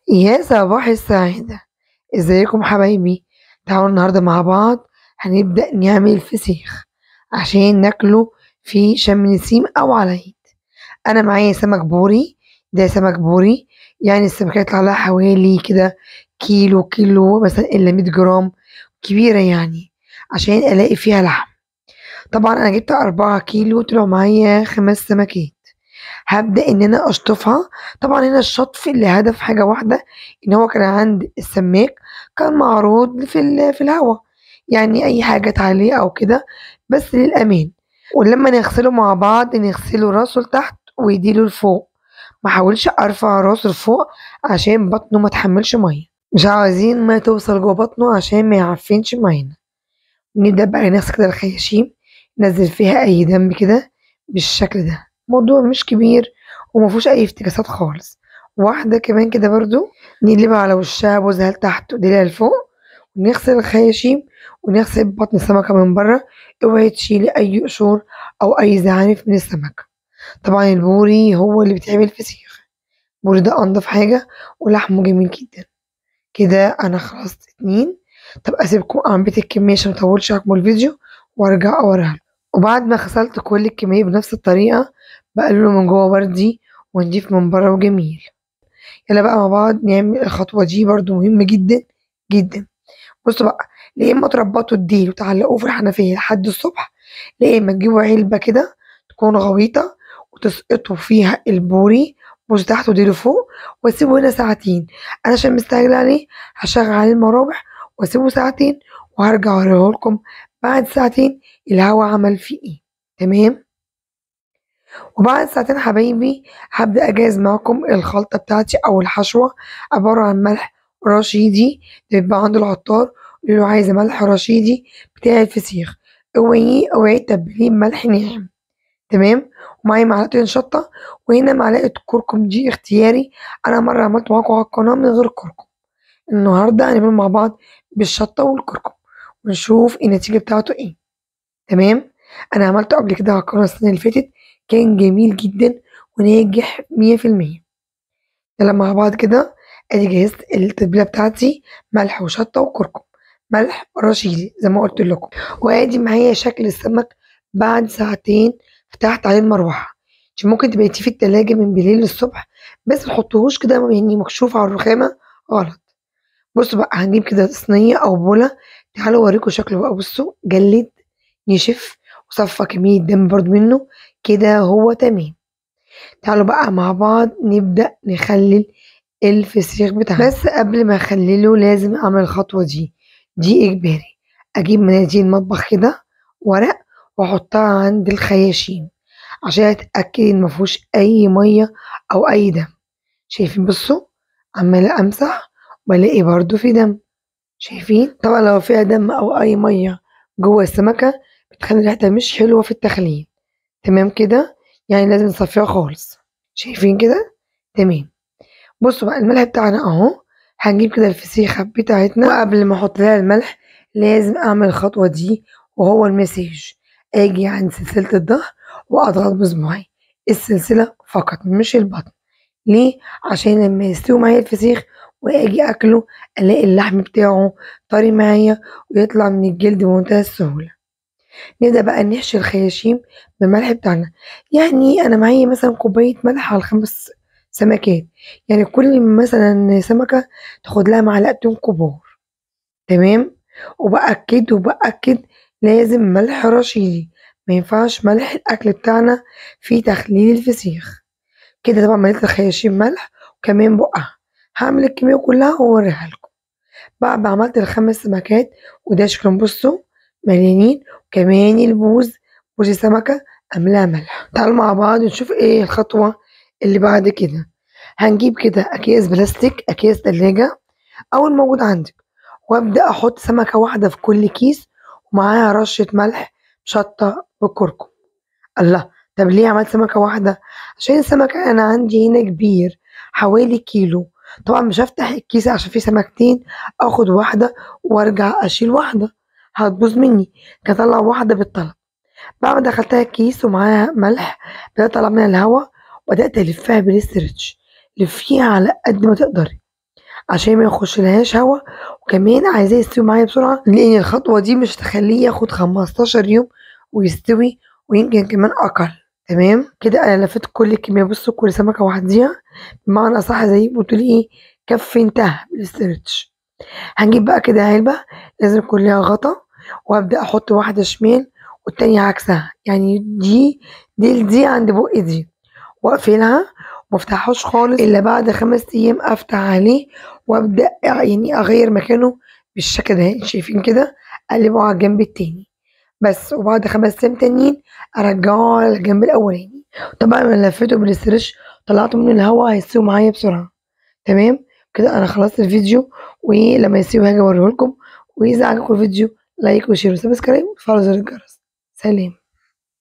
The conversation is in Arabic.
يا صباح السعادة، ازيكم حبايبي؟ تعالوا النهاردة مع بعض هنبدأ نعمل فسيخ عشان ناكله في شم نسيم أو على العيد. أنا معايا سمك بوري، ده سمك بوري، يعني السمكة يطلع لها حوالي كده كيلو مثلا إلا 100 جرام، كبيرة يعني، عشان ألاقي فيها لحم. طبعا أنا جبت 4 كيلو، طلعوا معايا 5 سمكات. هابدأ إن أنا أشطفها. طبعًا هنا الشطف لهدف حاجة واحدة، إن هو كان عند السماك كان معروض في الهوا، يعني أي حاجة تعليق أو كده، بس للأمان. ولمّا نغسله مع بعض نغسله راسه لتحت وإيديله لفوق، ما احاولش أرفع راسه لفوق عشان بطنه ما تحمّلش مَيّة، مش عاوزين مَيّة توصل جوّه بطنه عشان ما يعفنش معانا. نبدأ بقى نغسل كده الخياشيم، ننزّل فيها أي دم كده بالشكل ده، الموضوع مش كبير وما فيهوش أي افتكاسات خالص. واحدة كمان كده برضه نقلبها على وشها بوزها لتحت وإيدينا لفوق، ونغسل الخياشيم ونغسل بطن السمكة من برّه، اوعي تشيلي أي قشور أو أي زعانف من السمكة. طبعًا البوري هو اللي بيتعمل فسيخ، البوري ده أنضف حاجة ولحمه جميل جدًا. كده أنا خلصت 2. طب أسيبكم أعبي الكمية عشان ماطوّلش عليكم الفيديو وأرجع أوريها لكم. وبعد ما غسلت كل الكمية بنفس الطريقة، باقلّبه من جوّه وردي ونضيف من برّه وجميل. يالّا بقى مع بعض نعمل الخطوة دي برضه مهمة جدًا، جدًا. بُصّوا بقى، يا إمّا تربّطوا الديل وتعلّقوه في الحنفية لحد الصبح، يا إمّا تجيبوا علبة كده تكون غويطة وتسقطوا فيها البوري، بُصّوا تحت وديله فوق، واسيبه هنا ساعتين. أنا عشان مستعجلة عليه هاشغّل عليه المراوح واسيبه ساعتين وهارجع اوريه لكم بعد ساعتين الهوا عمل فيه إيه، تمام؟ وبعد ساعتين حبايبي هابدأ أجهّز معاكم الخلطة بتاعتي أو الحشوة، عبارة عن ملح رشيدي، ده بيتباع عند العطار، قولي له عايزة ملح رشيدي بتاع الفسيخ، اوعي تتبّليه بملح ناعم، تمام، ومعايا معلقتين شطة، وهنا معلقة كركم دي اختياري، أنا مرّة عملته معاكم على القناة من غير كركم، النهارده هنعمله مع بعض بالشطة والكركم، ونشوف النتيجة بتاعته إيه. تمام، أنا عملته قبل كده على القناة السنة اللي فاتت، كان جميل جدًا وناجح 100%. يالّا مع بعض كده أدي جهزت التتبيلة بتاعتي، ملح وشطة وكركم، ملح رشيدي زي ما قُلت لكم، وأدي معايا شكل السمك بعد ساعتين فتحت عليه المروحة، عشان ممكن تبيتيه في التلاجة من بالليل للصبح، بس ما تحطيهوش كده يعني مكشوف على الرخامة غلط. بُصّوا بقى هنجيب كده صينية أو بولة، تعالوا أوريكم شكله بقى، بُصّوا جلِّد، نشف، وصفّى كمية دم برضه منه، كده هو تمام. تعالوا بقى مع بعض نبدأ نخلِّل الفسيخ بتاعنا، بس قبل ما أخلِّله لازم أعمل الخطوة دي، دي إجباري. أجيب مناديل مطبخ كده ورق وأحطها عند الخياشيم، عشان أتأكد إن ما فيهوش أي مَيّة أو أي دم. شايفين بُصّوا، عمّالة أمسح والاقي برضه في دم. شايفين؟ طبعًا لو فيها دم أو أي مَيّة جوّه السمكة بتخلّي ريحتها مش حلوة في التخليل، تمام كده؟ يعني لازم نصفّيها خالص، شايفين كده؟ تمام. بُصّوا بقى الملح بتاعنا أهو، هنجيب كده الفسيخة بتاعتنا، وقبل ما أحط لها الملح لازم أعمل الخطوة دي وهو المساج، آجي عند سلسلة الضهر وأضغط بصباعي، السلسلة فقط مش البطن. ليه؟ عشان لمّا يستوي معايا الفسيخ وآجي آكله ألاقي اللحم بتاعه طري معايا ويطلع من الجلد بمنتهى السهولة. نبدأ بقى نحشي الخياشيم بالملح بتاعنا، يعني أنا معايا مثلًا كوباية ملح على ال5 سمكات، يعني كل مثلًا سمكة تاخد لها معلقتين كبار، تمام، وبأكد لازم ملح رشيدي، ما ينفعش ملح الأكل بتاعنا في تخليل الفسيخ. كده طبعًا مليت الخياشيم ملح وكمان بُقّها، هاعمل الكمية كلّها وأوريها لكم. بعد ما عملت ال5 سمكات وده شكلهم بُصّوا مليانين، وكمان بوز السمكة أملاه ملح. تعالوا مع بعض نشوف إيه الخطوة اللي بعد كده. هنجيب كده أكياس بلاستيك، أكياس تلاجة أو الموجود عندِك، وأبدأ أحط سمكة واحدة في كل كيس ومعاها رشة ملح، شطة وكركم. الله! طب ليه عملت سمكة واحدة؟ عشان السمكة أنا عندي هنا كبير حوالي كيلو، طبعًا مش هافتح الكيس عشان فيه سمكتين آخد واحدة وأرجع أشيل واحدة، هتبوظ مني، كده أطلّع واحدة بالطلب. بعد ما دخلتها الكيس ومعاها ملح بدأت أطلّع منها الهوا وبدأت ألفّها بالستريتش، لفّيها على قد ما تقدري، عشان ما يخشلهاش هوا، وكمان عايزاه يستوي معايا بسرعة، لأن الخطوة دي مش هتخليه ياخد 15 يوم ويستوي، ويمكن كمان أقل. تمام كده أنا لفيت كل الكمية. بصوا كل سمكة وحديها، بمعنى أصح زي ما بتقولي إيه، كف انتهى بالاسترتش. هنجيب بقى كده علبة لازم يكون ليها غطا، وأبدأ أحط واحدة شمال والتانية عكسها، يعني دي عند بق دي، واقفلها ومفتحهاش خالص الا بعد 5 ايام. افتح عليه وابدا يعني اغير مكانه بالشكل ده، شايفين كده، اقلبه على الجنب التاني بس، وبعد 5 ايام تانيين ارجعه على الجنب الاولاني. طبعا انا لفيته بالاسترتش، طلعته من الهواء هيستوي معايا بسرعه. تمام كده انا خلصت الفيديو، ولما يستوي هاجي اوريهولكم. واذا عجبكم الفيديو لايك وشير وسبسكرايب وتفعلوا زر الجرس. سلام.